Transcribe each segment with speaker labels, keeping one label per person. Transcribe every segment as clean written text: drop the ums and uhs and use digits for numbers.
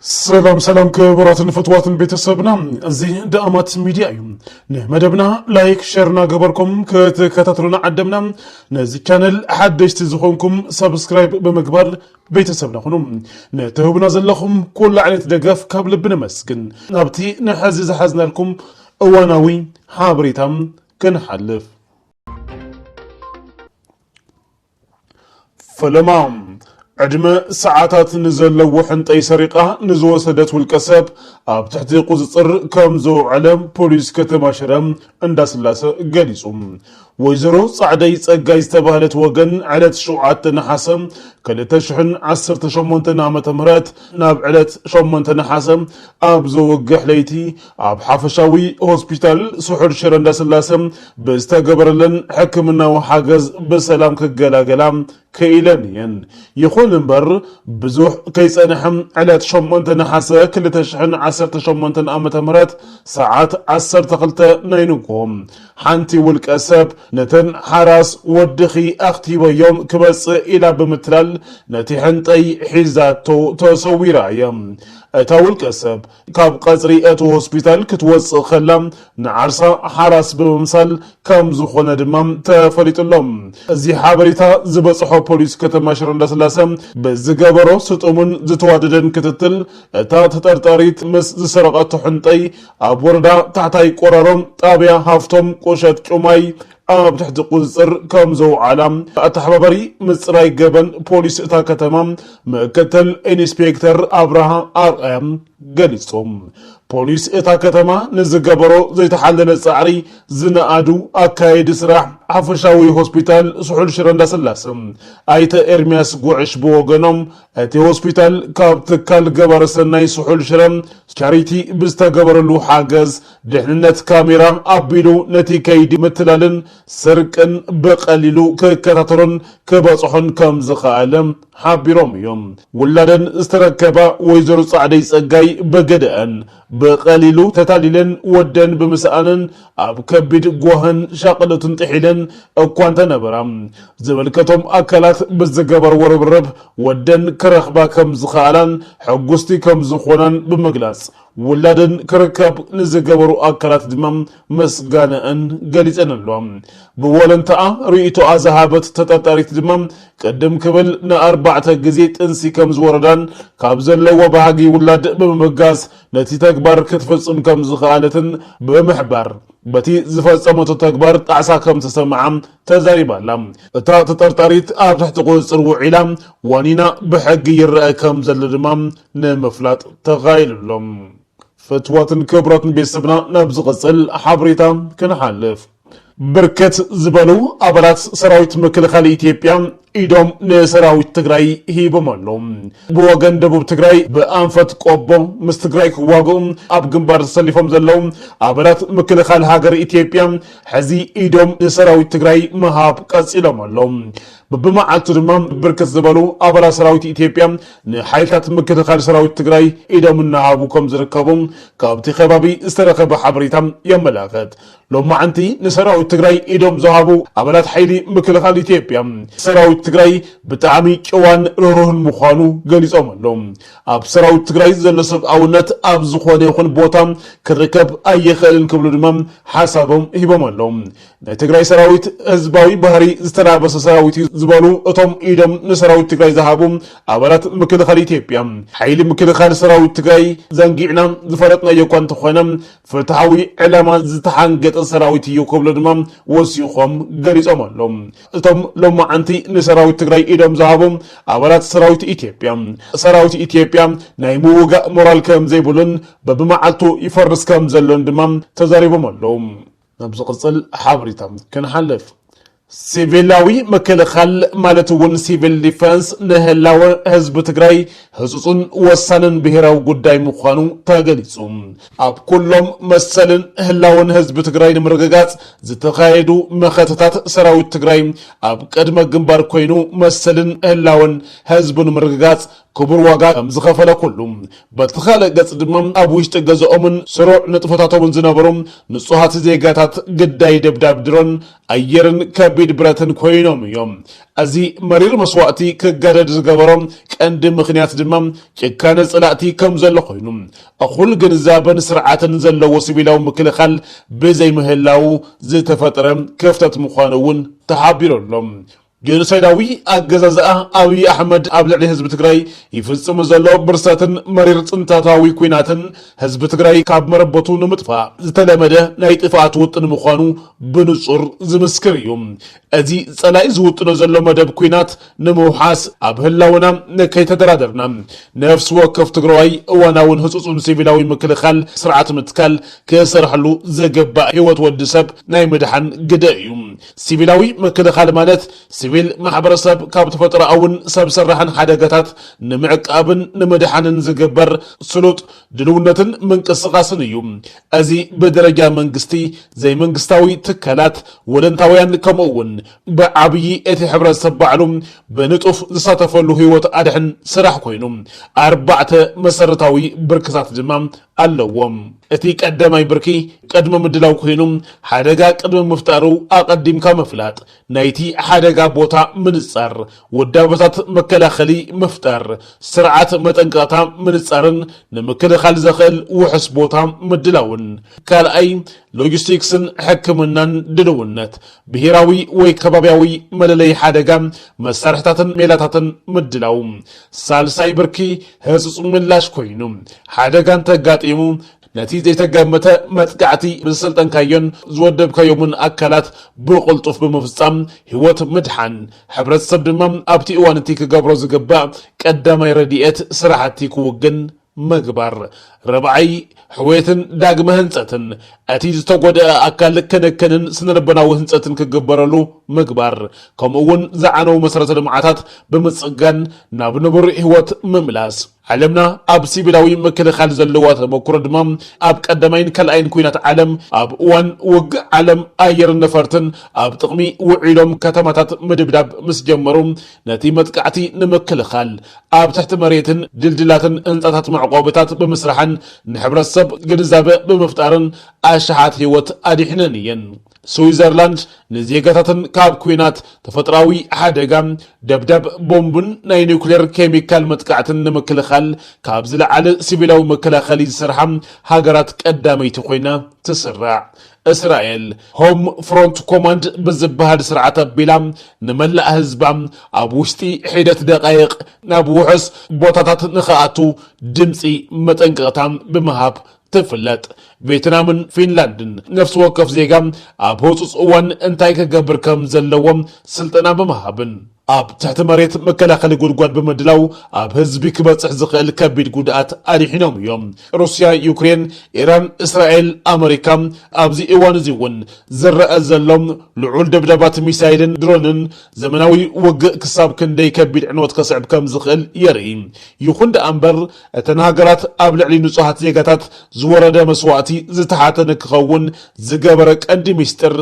Speaker 1: سلام كبراتن فتواتن بيتسبنا زي دامات ميديا مدبنا لايك شيرنا قبركم كتاترونا عدمنا نزي channel حدش تزخونكم سبسكرايب بمقبال بيتسبنا خنوم نتهبنا زلخم كل عينة دقاف كابل بنمسكن نبتي نحزز حزنا لكم اواناوي حابريتام كنحلف فلما عدم ساعات نزل وحنطي سرقة نزوسدت والكسب اب تحت قزصر كمزو علم بوليس كتما شرم انداس لاس غليصوم ويزرو صعدي صقاي استبالت وغن علت شوعات نحاسم كلتشحن 18 عامه مرات ناب علت 8 نحاسم اب زو وقح ليتي اب حفشاوي هوسبيتال سحر شر انداس لاسم بستغبرلن حكمنا وحاجز بسلام كغلاغلام كيلنين يخون انبر بزوح كيصنحم على 8 نحاسه كلتشحن 18 عامه مرات ساعات 12 نينكم حنتي والكسب نتن حراس ودخي اختي ويوم كبص الى بمترال نتي حنطي حيزاتو تصويرا يم اتاول كسب كاب قصري اتو هوسبيتال كتوص خلام نعرسا حراس بمثال كم زخونه دمام تفليطلهم ازي حبريتا زبصحو بوليس كتماشر اندسلاسم بزغبرو سطمون زتواددن كتتل اتا تطرطريت مس زسرقت حنطي اب وردا تحتاي قرارم طابيا هافتم قشت قماي اب تحت قزر كمزو عالم اتحببري مصراي جبن بوليس اتا كتمام مكتل انسبكتر ابراهام ارام غليصوم بوليس اتا كتما نزغبرو زيتحلل صعري زنادو اكايد سراح حفشاوي هوسبيتال سحول شرندا سلاسم ايت ارمياس غوعش بوغنوم اتي هوسبيتال كابتكال جبر سناي سحول شرم شاريتي بستغبرلو حاجز دحنነት كاميرا ابيدو نتي كيد متلالن سرقن بقليلو ككتاترون كبصحن كم زخالم حابيروم يوم ولادن استركبا ويزرو صعدي صقاي بغدان بقليلو تتاليلن ودن بمسانن اب كبد غوهن شاقلتن طحيلن اكوانت نبرام زبلكتم اكلات بزغبر وربرب ودن كرخبا كم زخالن حغستي كم زخونن بمغلاص ولادن كركب نزغبرو اكلات دمم مسغانن غليصنلوم بولنتا ريتو ازهابت تططريت دمم قدم كبل ن4 غزي طنسي كم زوردان كابزلو وباغي ولاد بمغاز نتي تكبر كتفصم كم زخالتن بمحبر بتي زفصمت تكبر طعسا كم تسمعم تزاريبالام اتا تطرطريت اب تحت قصر وعلام وانينا بحق يرأ كم زلدمام نمفلاط تغايللهم فتواتن كبراتن بيسبنا نبز قصل حبريتا كنحلف بركت زبلو ابرات سراويت مكلخال ايثيوبيا ኢዶም ለሰራዊት ትግራይ ሂበመሎም በወገን ደቡብ ትግራይ በአንፈት ቆቦ ምስ ትግራይ ክዋጉም ኣብ ግንባር ተሰሊፎም ዘለው አባላት ምክልኻል ሃገር ኢትዮጵያ ሕዚ ኢዶም ለሰራዊት ትግራይ መሃብ ቀጽለመሎም በበማዓቱ ድማ ብርክት ዝበሉ አባላት ሰራዊት ኢትዮጵያ ንሓይልታት ምክልኻል ሰራዊት ትግራይ ኢዶም እናሃቡ ከም ዝርከቡ ካብቲ ከባቢ ዝተረኸበ ሓበሬታ የመላክት ሎማዓንቲ ንሰራዊት ትግራይ ኢዶም ዝሃቡ አባላት ሓይሊ ምክልኻል ኢትዮጵያ ሰራዊት ትግራይ ብጣዕሚ ጨዋን ሮሮህን ምዃኑ ገሊጾም ኣለው ኣብ ሰራዊት ትግራይ ዘሎ ሰብኣውነት ኣብ ዝኾነ ይኹን ቦታ ክርከብ ኣይኽእልን ክብሉ ድማ ሓሳቦም ሂቦም ኣለው ናይ ትግራይ ሰራዊት ህዝባዊ ባህሪ ዝተላበሰ ሰራዊት ዝበሉ እቶም ኢዶም ንሰራዊት ትግራይ ዝሃቡ ኣባላት ምክልኻል ኢትዮጵያ ሓይሊ ምክልኻል ሰራዊት ትግራይ ዘንጊዕና ዝፈለጥናዮ እኳ እንተኾነ ፍትሓዊ ዕላማ ዝተሓንገጠ ሰራዊት እዩ ክብሉ ድማ ወሲኾም ገሊጾም ኣለው እቶም ሎማዓንቲ ሰራዊት ትግራይ ኢዶም ዝሃቦም አባላት ሰራዊት ኢትዮጵያ ናይ ምውጋእ ሞራል ከም ዘይብሉን በብማዓልቱ ይፈርስ ከም ዘሎን ድማ ተዛሪቦም ኣለው ነብዚ ቅጽል ሓበሬታ ክንሓልፍ ሲቪላዊ መከላኸል ማለት ውን ሲቪል ዲፌንስ ንህላወ ህዝብ ትግራይ ህጹጽን ወሳንን ብሔራዊ ጉዳይ ምዃኑ ተገሊጹ ኣብ ኩሎም መሰልን ህላውን ህዝብ ትግራይ ንምርግጋጽ ዝተኻየዱ መኸተታት ሰራዊት ትግራይ ኣብ ቀድመ ግንባር ኮይኑ መሰልን ህላውን ህዝብን ምርግጋጽ ክቡር ዋጋ ከም ዝኸፈለ ኩሉ በትኻለ ገጽ ድማ ኣብ ውሽጢ ገዝኦምን ስሩዕ ንጥፈታቶምን ዝነበሩ ንጹሃት ዜጋታት ግዳይ ደብዳብ ድሮን ኣየርን ከቢድ ብረትን ኮይኖም እዮም እዚ መሪር መስዋዕቲ ክጋደድ ዝገበሮም ቀንዲ ምኽንያት ድማ ጭካነ ጽላእቲ ከም ዘሎ ኮይኑ እኹል ግንዛበን ስርዓትን ዘለዎ ሲቪላዊ ምክልኻል ብዘይምህላው ዝተፈጠረ ክፍተት ምዃኑ እውን ተሓቢሮሎም ጀኖሳይዳዊ ኣገዛዝኣ ኣብይ ኣሕመድ ኣብ ልዕሊ ህዝቢ ትግራይ ይፍጽም ዘሎ ብርሰትን መሪር ጽንታታዊ ኩናትን ህዝቢ ትግራይ ካብ መረበቱ ንምጥፋእ ዝተለመደ ናይ ጥፋኣት ውጥን ምዃኑ ብንጹር ዝምስክር እዩ እዚ ጸላኢ ዝውጥኖ ዘሎ መደብ ኩናት ንምውሓስ ኣብ ህላውና ከይተደራደርና ነፍሲ ወከፍ ትግራይ እዋናውን ህጹጽን ሲቪላዊ ምክልኻል ስርዓት ምትካል ክሰርሐሉ ዘገባእ ህይወት ወዲ ሰብ ናይ ምድሓን ግደ እዩ ሲቪላዊ ምክልኻል ማለት ሲቪል ማሕበረሰብ ካብ ተፈጥሮኣውን ሰብ ሰራሕን ሓደጋታት ንምዕቃብን ንምድሓንን ዝግበር ስሉጥ ድልውነትን ምንቅስቓስን እዩ እዚ ብደረጃ መንግስቲ ዘይመንግስታዊ ትካላት ወለንታውያን ከምኡውን ብዓብዪ እቲ ሕብረተሰብ ባዕሉ ብንጡፍ ዝሳተፈሉ ህይወት ኣድሕን ስራሕ ኮይኑ ኣርባዕተ መሰረታዊ ብርክታት ድማ ኣለዎም እቲ ቀዳማይ ብርኪ ቅድመ ምድላው ኮይኑ ሓደጋ ቅድመ ምፍጣሩ ኣቀዲምካ መፍላጥ ናይቲ ሓደጋ ቦታ ምንጻር ወዳበታት መከላኸሊ ምፍጣር ስርዓት መጠንቀቕታ ምንጻርን ንምክልኻል ዘኽእል ውሕስ ቦታ ምድላውን ካልኣይ ሎጂስቲክስን ሕክምናን ድልውነት ብሄራዊ ወይ ከባቢያዊ መለለይ ሓደጋ መሳርሕታትን ሜላታትን ምድላው ሳልሳይ ብርኪ ህጹጽ ምላሽ ኮይኑ ሓደጋ እንተጋጢሙ ነቲ ዘይተገመተ መጥቃዕቲ ብዝሰልጠንካዮን ዝወደብካዮምን ኣካላት ብቕልጡፍ ብምፍጻም ህይወት ምድሓን ሕብረተሰብ ድማ ኣብቲ እዋን እቲ ክገብሮ ዝግባእ ቀዳማይ ረድኤት ስራሕቲ ክውግን ምግባር ረብዓይ ሕዌትን ዳግመ ህንጸትን እቲ ዝተጎድአ ኣካል ከነከንን ስነልቦናዊ ህንጸትን ክግበረሉ ምግባር ከምኡውን ዝዓነው መሰረተ ልምዓታት ብምጽጋን ናብ ንቡር ህይወት ምምላስ ዓለምና ኣብ ሲቪላዊ ምክልኻል ዘለዋ ተመክሮ ድማ ኣብ ቀዳማይን ካልኣይን ኩናት ዓለም ኣብ እዋን ውግእ ዓለም ኣየር ነፈርትን ኣብ ጥቕሚ ውዒሎም ከተማታት ምድብዳብ ምስ ጀመሩ ነቲ መጥቃዕቲ ንምክልኻል ኣብ ትሕቲ መሬትን ድልድላትን ህንጻታት መዕቆብታት ብምስራሕን ንሕብረተሰብ ግንዛበ ብምፍጣርን ኣሽሓት ህይወት ኣዲሕነን እየን ስዊዘርላንድ ንዜጋታትን ካብ ኩናት ተፈጥራዊ ሓደጋ ደብዳብ ቦምብን ናይ ኒውክሌር ኬሚካል መጥቃዕትን ንምክልኻል ካብ ዝለዓለ ሲቪላዊ መከላኸሊ ዝሰርሓ ሃገራት ቀዳመይቲ ኮይና ትስራዕ እስራኤል ሆም ፍሮንት ኮማንድ ብዝበሃል ስርዓት ኣቢላ ንመላእ ህዝባ ኣብ ውሽጢ ሒደት ደቃይቕ ናብ ውሑስ ቦታታት ንኽኣቱ ድምፂ መጠንቀቕታ ብምሃብ ትፍለጥ ቪየትናምን ፊንላንድን ነፍሲ ወከፍ ዜጋ ኣብ ህፁፅ እዋን እንታይ ክገብር ከም ዘለዎም ስልጠና ብምሃብን ኣብ ትሕቲ መሬት መከላኸሊ ጉድጓድ ብምድላው ኣብ ህዝቢ ክበፅሕ ዝኽእል ከቢድ ጉድኣት ኣዲሒኖም እዮም ሩስያ ዩክሬን ኢራን እስራኤል ኣሜሪካ ኣብዚ እዋን እዚ እውን ዝረአ ዘሎም ልዑል ደብዳባት ሚሳይልን ድሮንን ዘመናዊ ውግእ ክሳብ ክንደይ ከቢድ ዕንወት ከስዕብ ከም ዝኽእል የርኢ ይኹን ደኣ እምበር እተን ሃገራት ኣብ ልዕሊ ንጹሃት ዜጋታት ዝወረደ መስዋዕቲ ዝተሓተነ ክኸውን ዝገበረ ቀንዲ ሚስጥር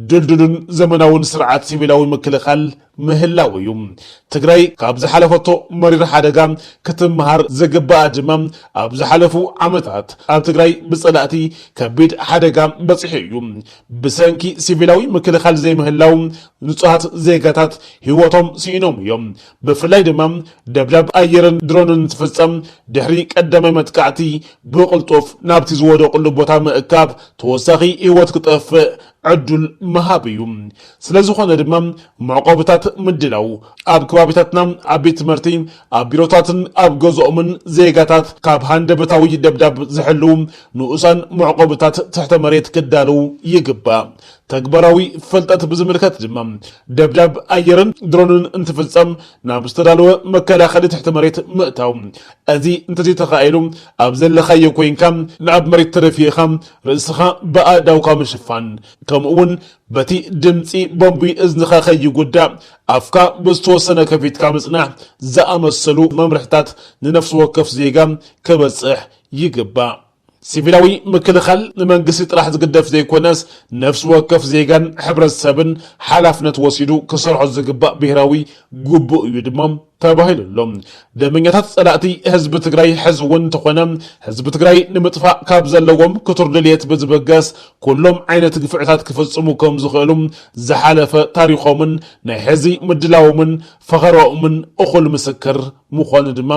Speaker 1: ድልድሉን ዘመናውን ስርዓት ሲቪላዊ ምክልኻል ምህላው እዩ ትግራይ ካብ ዝሓለፈቶ መሪር ሓደጋ ክትመሃር ዝግባእ ድማ ኣብ ዝሓለፉ ዓመታት ኣብ ትግራይ ብጸላእቲ ከቢድ ሓደጋ በፂሑ እዩ ብሰንኪ ሲቪላዊ ምክልኻል ዘይምህላው ንጹሃት ዜጋታት ህይወቶም ስኢኖም እዮም ብፍላይ ድማ ደብዳብ ኣየርን ድሮንን ትፍጸም ድሕሪ ቀዳማይ መጥቃዕቲ ብቕልጡፍ ናብቲ ዝወደቕሉ ቦታ ምእካብ ተወሳኺ ህይወት ክጠፍእ ዕዱል መሃብ እዩ ስለዝኾነ ድማ መዕቆብታት ምድላው ኣብ ከባቢታትና ኣብ ቤት ትምህርቲ ኣብ ቢሮታትን ኣብ ገዝኦምን ዜጋታት ካብ ሃንደበታዊ ደብዳብ ዝሕልው ንኡሳን መዕቆብታት ትሕተ መሬት ክዳለው ይግባእ ተግባራዊ ፍልጠት ብዝምልከት ድማ ደብዳብ ኣየርን ድሮንን እንትፍጸም ናብ ዝተዳለወ መከላኸሊ ትሕቲ መሬት ምእታው እዚ እንተዘይተኻኢሉ ኣብ ዘለኻዮ ኮይንካ ናብ መሬት ተደፊእኻ ርእስኻ ብኣእዳውካ ምሽፋን ከምኡውን በቲ ድምፂ ቦምቢ እዝንኻ ከይጉዳእ ኣፍካ ብዝተወሰነ ከፊትካ ምጽናዕ ዝኣመሰሉ መምርሕታት ንነፍሲ ወከፍ ዜጋ ክበጽሕ ይግባእ ሲቪላዊ ምክልኻል ንመንግስቲ ጥራሕ ዝግደፍ ዘይኮነስ ነፍሲ ወከፍ ዜጋን ሕብረተሰብን ሓላፍነት ወሲዱ ክሰርሖ ዝግባእ ብሄራዊ ጉቡእ እዩ ድማ ተባሂሉሎም ደመኛታት ጸላእቲ ህዝቢ ትግራይ ሕዝውን ተኾነ ህዝቢ ትግራይ ንምጥፋእ ካብ ዘለዎም ክቱር ድልየት ብዝበገስ ኩሎም ዓይነት ግፍዕታት ክፍጽሙ ከም ዝኽእሉ ዝሓለፈ ታሪኾምን ናይ ሕዚ ምድላዎምን ፈኸሮምን እኹል ምስክር ምዃኑ ድማ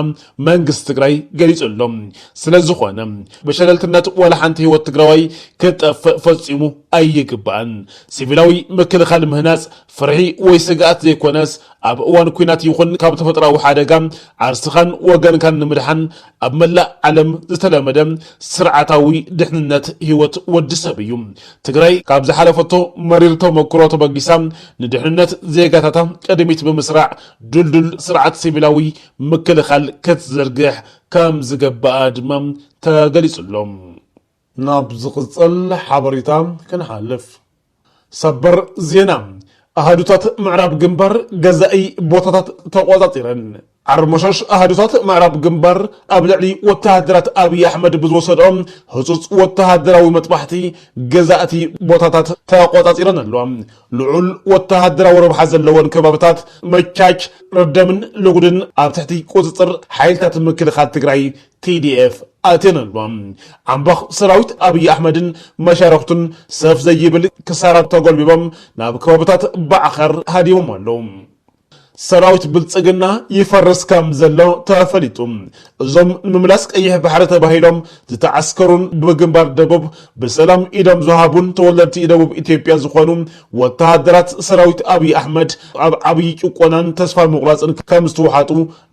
Speaker 1: መንግስቲ ትግራይ ገሊጹሎም ስለ ዝኾነ በሸለልትነት ወላ ሓንቲ ህይወት ትግራዋይ ክጠፍእ ፈጺሙ ኣይግባእን ሲቪላዊ ምክልኻል ምህናጽ ፍርሒ ወይ ስጋኣት ዘይኮነስ ኣብ እዋን ኩናት ይኹን ካብ ተፈጥራዊ ሓደጋ ዓርስኻን ወገንካን ንምድሓን ኣብ መላእ ዓለም ዝተለመደ ስርዓታዊ ድሕንነት ህይወት ወዲ ሰብ እዩ ትግራይ ካብ ዝሓለፈቶ መሪር ተመክሮ ተበጊሳ ንድሕንነት ዜጋታታ ቀድሚት ብምስራዕ ድልድል ስርዓት ሲቪላዊ ምክልኻል ክትዘርግሕ ከም ዝገባኣ ድማ ተገሊጹሎም ናብ ዝቕጽል ሓበሬታ ክንሓልፍ ሰበር ዜና ኣሃዱታት ምዕራብ ግንባር ገዛኢ ቦታታት ተቆጻጺረን ዓርመሸሽ ኣሃዱታት ምዕራብ ግንባር ኣብ ልዕሊ ወተሃደራት ኣብይ ኣሕመድ ብዝወሰዶም ህጹጽ ወተሃደራዊ መጥባሕቲ ገዛእቲ ቦታታት ተቆጻጺረን ኣለዋ ልዑል ወተሃደራዊ ረብሓ ዘለወን ከባብታት መቻች ረደምን ልጉድን ኣብ ትሕቲ ቁጽጽር ሓይልታት ምክልኻል ትግራይ TDF ኣቴን ኣለዋ ዓምባኽ ሰራዊት ኣብይ ኣሕመድን መሻርክቱን ሰፍ ዘይብል ክሳራት ተጎልቢቦም ናብ ከባብታት ባዕኸር ሃዲሞም ኣለዉ ሰራዊት ብልጽግና ይፈርስ ከም ዘሎ ተፈሊጡ እዞም ንምምላስ ቀይሕ ባሕሪ ተባሂሎም ዝተዓስከሩን ብግንባር ደቡብ ብሰላም ኢዶም ዝሃቡን ተወለድቲ ደቡብ ኢትዮጵያ ዝኾኑ ወተሃደራት ሰራዊት ኣብይ ኣሕመድ ኣብ ዓብይ ጭቆናን ተስፋ ምቁራጽን ከም ዝተውሓጡ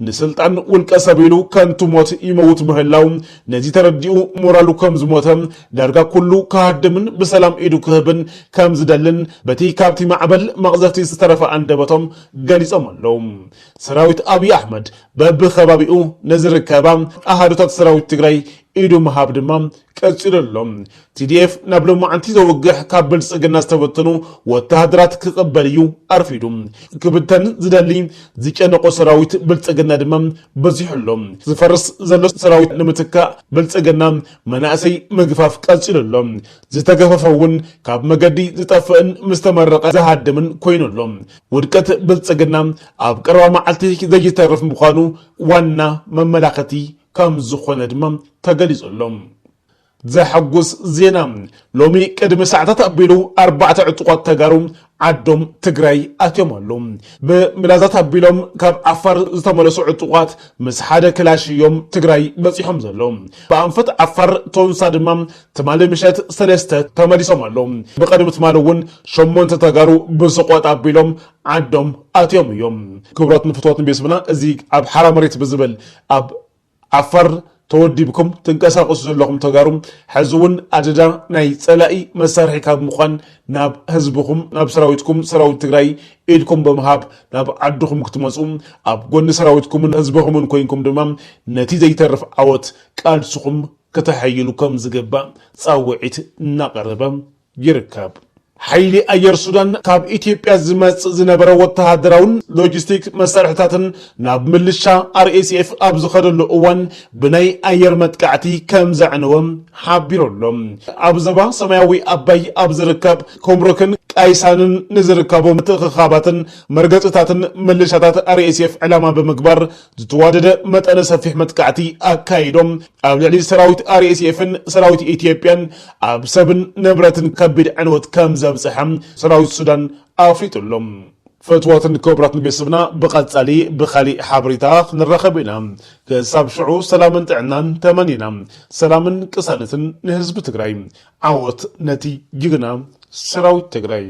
Speaker 1: ንስልጣን ውልቀ ሰቢሉ ከንቱ ሞት ይመውት ምህላው ነዚ ተረዲኡ ሞራሉ ከም ዝሞተ ዳርጋ ኩሉ ካሃድምን ብሰላም ኢዱ ክህብን ከም ዝደልን በቲ ካብቲ ማዕበል መቕዘፍቲ ዝተረፈ አንደበቶም ገሊጾም ሰራዊት ኣብይ ኣሕመድ በብኸባቢኡ ነዝርከባ ኣሃዱታት ሰራዊት ትግራይ ኢዱ መሃብ ድማ ቀጽለሎም TDF ናብ ሎማዓንቲ ዘውግሕ ካብ ብልጽግና ዝተበተኑ ወተሃደራት ክቕበል እዩ ኣርፊዱ ክብተን ዝደሊ ዝጨነቆ ሰራዊት ብልጽግና ድማ በዚሕሎም ዝፈርስ ዘሎ ሰራዊት ንምትካእ ብልጽግና መናእሰይ ምግፋፍ ቀጽለሎም ዝተገፈፈውን ካብ መገዲ ዝጠፍእን ምስተመረቀ ዝሃድምን ኮይኑሎም ውድቀት ብልጽግና ኣብ ቀረባ መዓልቲ ዘይተርፍ ምዃኑ ዋና መመላኸቲ ከም ዝኾነ ድማ ተገሊጹሎም ዘሐጉስ ዜና ሎሚ ቅድሚ ሰዓታት ኣቢሉ 4 ዕጡቋት ተጋሩ ዓዶም ትግራይ ኣትዮም ኣለዉ ብምላዛት ኣቢሎም ካብ ዓፋር ዝተመለሱ ዕጡቋት ምስ ሓደ ክላሽ እዮም ትግራይ በፂሖም ዘለዉ ብኣንፈት ዓፋር ቶንሳ ድማ ትማሊ ምሸት 3 ተመሊሶም ኣለዉ ብቐድሚ ትማሊ እውን 8 ተጋሩ ብስቆጥ ኣቢሎም ዓዶም ኣትዮም እዮም ክብሮትን ፍትወትን ቤተሰብና እዚ ኣብ ሓራ መሬት ብዝብል ኣብ ዓፋር ተወዲብኩም ትንቀሳቀሱ ዘለኹም ተጋሩ ሕዝውን ኣደዳ ናይ ጸላኢ መሳርሒ ካብ ምዃን ናብ ህዝብኩም ናብ ሰራዊትኩም ሰራዊት ትግራይ ኢድኩም በመሃብ ናብ ዓድኩም ክትመጹ ኣብ ጎኒ ሰራዊትኩምን ህዝብኩምን ኮይንኩም ድማ ነቲ ዘይተርፍ ዓወት ቃልስኩም ከተሐይሉ ከም ዝገባእ ጻውዒት እናቀረበ ይርከብ ሓይሊ ኣየር ሱዳን ካብ ኢትዮጵያ ዝመጽእ ዝነበረ ወተሃደራውን ሎጂስቲክ መሳርሕታትን ናብ ምልሻ RSF ኣብ ዝኸደሉ እዋን ብናይ ኣየር መጥቃዕቲ ከም ዘዕነወም ሓቢሮሎም ኣብ ዞባ ሰማያዊ ኣባይ ኣብ ዝርከብ ኮምሮክን ቃይሳንን ንዝርከቦም ምትኽኻባትን መርገጽታትን ምልሻታት RSF ዕላማ ብምግባር ዝተዋደደ መጠነ ሰፊሕ መጥቃዕቲ ኣካይዶም ኣብ ልዕሊ ሰራዊት RSFን ሰራዊት ኢትዮጵያን ኣብ ሰብን ንብረትን ከቢድ ዕንወት ከም ዘብጽሐም ሰራዊት ሱዳን ኣፍሊጡሎም فتواتن كوبرات بيسبنا بقصالي بخالي حبريتا نرخبنا كساب شعو سلامن تعنان تمانينا سلامن كسانتن نهزب تقراي عوت نتي جيغنا سراوي تقراي